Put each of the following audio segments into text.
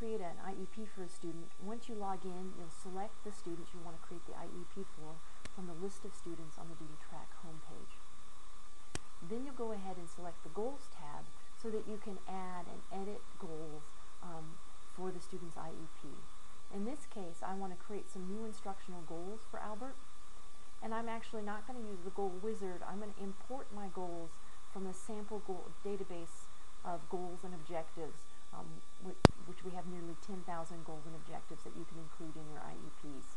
create an IEP for a student, once you log in, you'll select the students you want to create the IEP for from the list of students on the Ddtrac homepage. Then you'll go ahead and select the Goals tab so that you can add and edit goals for the student's IEP. In this case, I want to create some new instructional goals for Albert, and I'm actually not going to use the goal wizard. I'm going to import my goals from the sample goal database of goals and objectives, which we have nearly 10,000 goals and objectives that you can include in your IEPs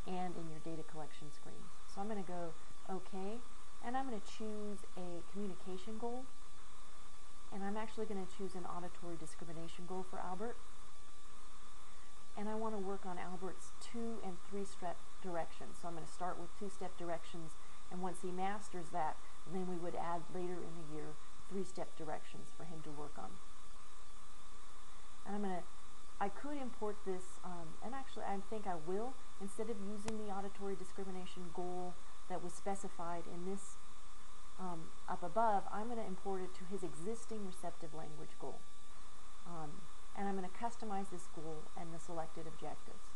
and in your data collection screens. So I'm going to go OK, and I'm going to choose a communication goal, and I'm actually going to choose an auditory discrimination goal for Albert. And I want to work on Albert's 2- and 3-step directions. So I'm going to start with 2-step directions, and once he masters that, then we would add later in the year 3-step directions for him to work on. And I could import this, and actually I think I will, instead of using the auditory discrimination goal that was specified in this up above, I'm going to import it to his existing receptive language goal. And I'm going to customize this goal and the selected objectives.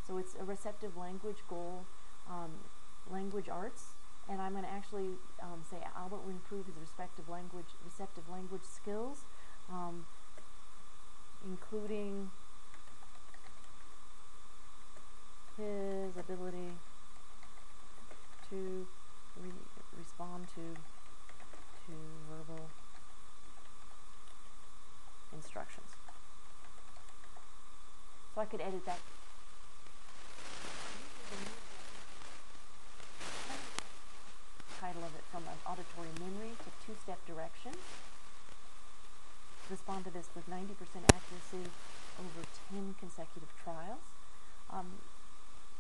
So it's a receptive language goal, language arts, and I'm going to actually say Albert will improve his receptive language skills, including his ability to respond to verbal instructions. So I could edit that. Title of it from an auditory memory to 2-step directions. Respond to this with 90% accuracy over 10 consecutive trials.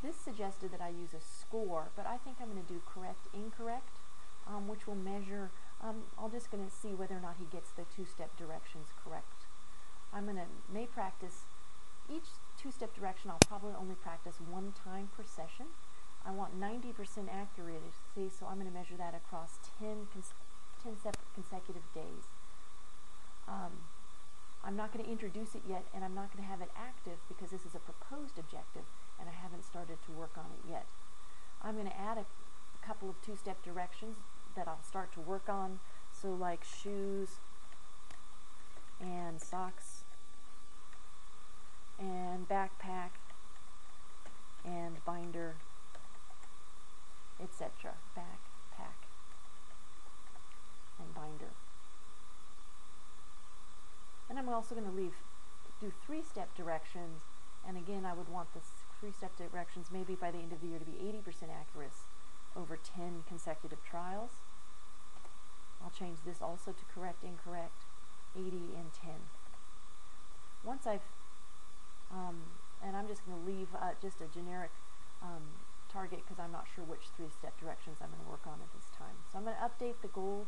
This suggested that I use a score, but I think I'm going to do correct, incorrect, which will measure, I'm just going to see whether or not he gets the 2-step directions correct. I'm going to may practice each 2-step direction. I'll probably only practice 1 time per session. I want 90% accuracy, so I'm going to measure that across 10 separate consecutive days. I'm not going to introduce it yet, and I'm not going to have it active because this is a proposed objective, and I haven't started to work on it yet. I'm going to add a couple of 2-step directions that I'll start to work on, so like shoes and socks and backpack and binder, etc. Backpack and binder. And I'm also going to do 3-step directions, and again I would want the 3-step directions maybe by the end of the year to be 80% accurate over 10 consecutive trials. I'll change this also to correct, incorrect, 80 and 10. Once I've, and I'm just going to leave just a generic target because I'm not sure which 3-step directions I'm going to work on at this time. So I'm going to update the goal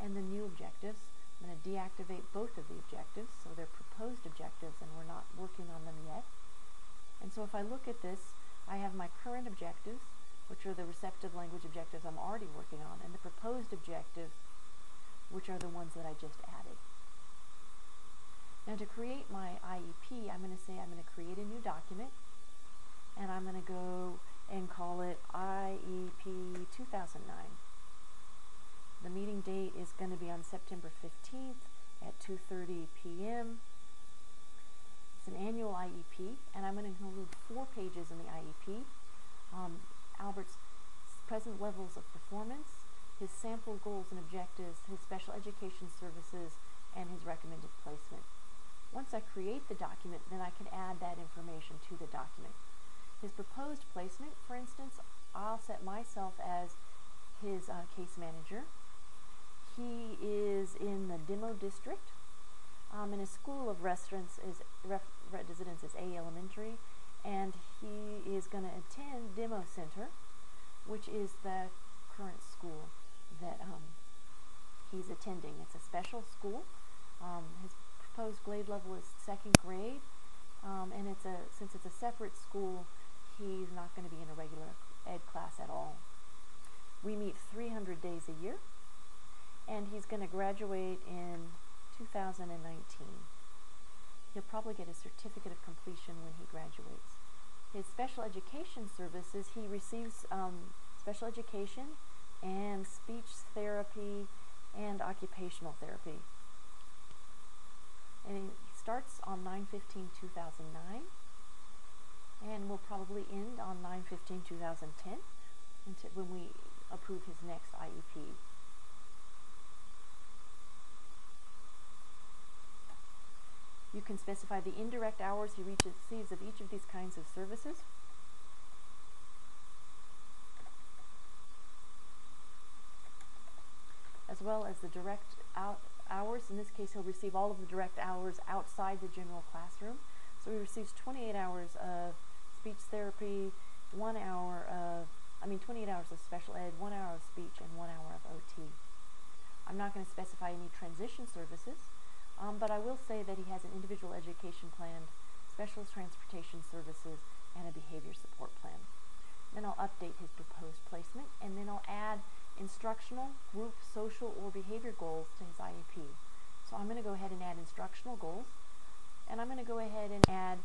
and the new objectives. I'm going to deactivate both of the objectives, so they're proposed objectives and we're not working on them yet. And so if I look at this, I have my current objectives, which are the receptive language objectives I'm already working on, and the proposed objectives, which are the ones that I just added. Now to create my IEP, I'm going to say I'm going to create a new document, and I'm going to go and call it IEP 2009. The meeting date is going to be on September 15th at 2:30 p.m. It's an annual IEP, and I'm going to include 4 pages in the IEP. Albert's present levels of performance, his sample goals and objectives, his special education services, and his recommended placement. Once I create the document, then I can add that information to the document. His proposed placement, for instance, I'll set myself as his case manager. He is in the demo district, and his school of residence is A Elementary, and he is going to attend Demo Center, which is the current school that he's attending. It's a special school. His proposed grade level is 2nd grade, and since it's a separate school, he's not going to be in a regular ed class at all. We meet 300 days a year, and he's going to graduate in 2019. he'll probably get a certificate of completion when he graduates. His special education services, he receives special education and speech therapy and occupational therapy. And he starts on 9/15/2009 and will probably end on 9/15/2010 until when we approve his next IEP. You can specify the indirect hours he receives of each of these kinds of services. As well as the direct hours. In this case, he'll receive all of the direct hours outside the general classroom. So he receives 28 hours of speech therapy, 28 hours of special ed, 1 hour of speech, and 1 hour of OT. I'm not going to specify any transition services, but I will say that he has an individual education plan, specialist transportation services, and a behavior support plan. Then I'll update his proposed placement, and then I'll add instructional, group, social, or behavior goals to his IEP. So I'm going to go ahead and add instructional goals, and I'm going to go ahead and add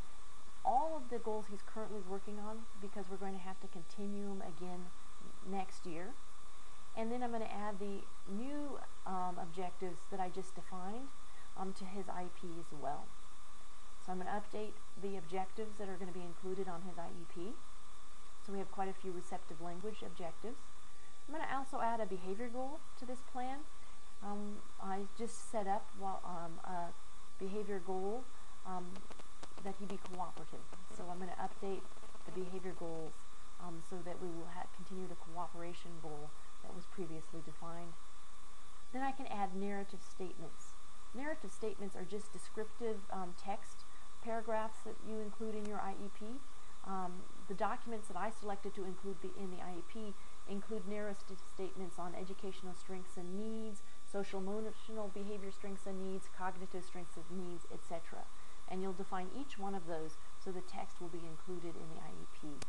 all of the goals he's currently working on, because we're going to have to continue them again next year. And then I'm going to add the new objectives that I just defined to his IEP as well. So I'm going to update the objectives that are going to be included on his IEP. So we have quite a few receptive language objectives. I'm going to also add a behavior goal to this plan. I just set up a behavior goal that he be cooperative. So I'm going to update the behavior goals so that we will continue the cooperation goal that was previously defined. Then I can add narrative statements. Narrative statements are just descriptive text paragraphs that you include in your IEP. The documents that I selected to include in the IEP include narrative statements on educational strengths and needs, social emotional behavior strengths and needs, cognitive strengths and needs, etc. And you'll define each one of those so the text will be included in the IEP.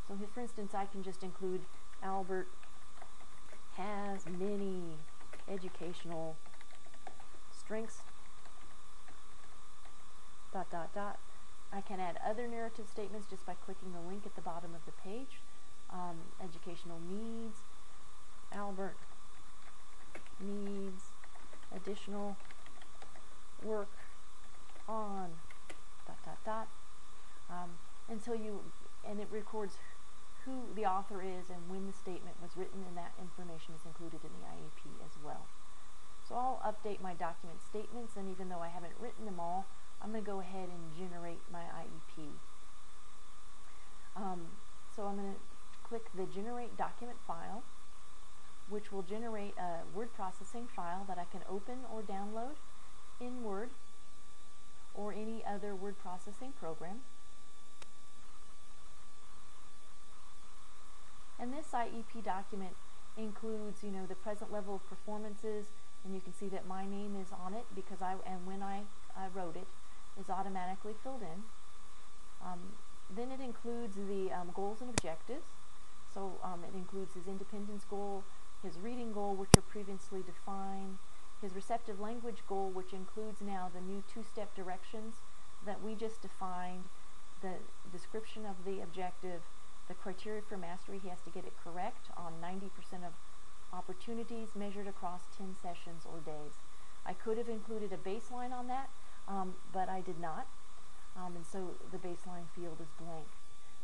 So for instance, I can just include Albert has many educational strengths, ... I can add other narrative statements just by clicking the link at the bottom of the page. Educational needs, Albert needs additional work on ... and it records who the author is and when the statement was written, and that information is included in the IEP as well. So I'll update my document statements, and even though I haven't written them all, I'm going to go ahead and generate my IEP. So I'm going to click the Generate Document File, which will generate a word processing file that I can open or download in Word or any other word processing program. And this IEP document includes, the present level of performances, and you can see that my name is on it because when I wrote it, is automatically filled in. Then it includes the goals and objectives. So it includes his independence goal, his reading goal, which are previously defined, his receptive language goal, which includes now the new two-step directions that we just defined, the description of the objective, the criteria for mastery. He has to get it correct on 90% of opportunities measured across 10 sessions or days. I could have included a baseline on that, but I did not, and so the baseline field is blank.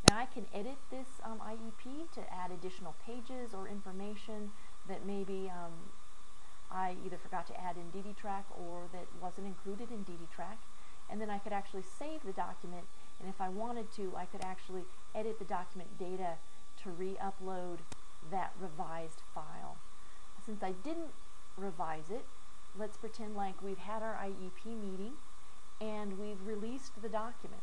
Now I can edit this IEP to add additional pages or information that maybe I either forgot to add in Ddtrac or that wasn't included in Ddtrac, and then I could actually save the document, and if I wanted to, I could actually edit the document data to re-upload that revised file. Since I didn't revise it, let's pretend like we've had our IEP meeting and we've released the document.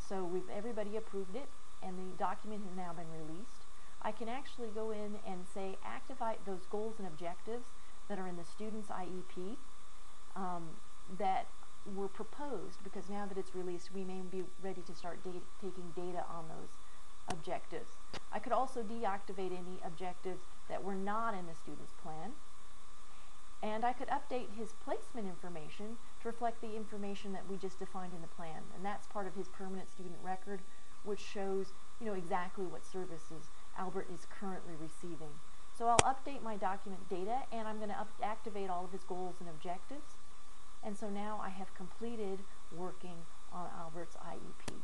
So everybody approved it and the document has now been released. I can actually go in and say activate those goals and objectives that are in the student's IEP that were proposed, because now that it's released, we may be ready to start taking data on those objectives. I could also deactivate any objectives that were not in the student's plan. And I could update his placement information to reflect the information that we just defined in the plan. And that's part of his permanent student record, which shows, exactly what services Albert is currently receiving. So I'll update my document data, and I'm going to activate all of his goals and objectives. And so now I have completed working on Albert's IEP.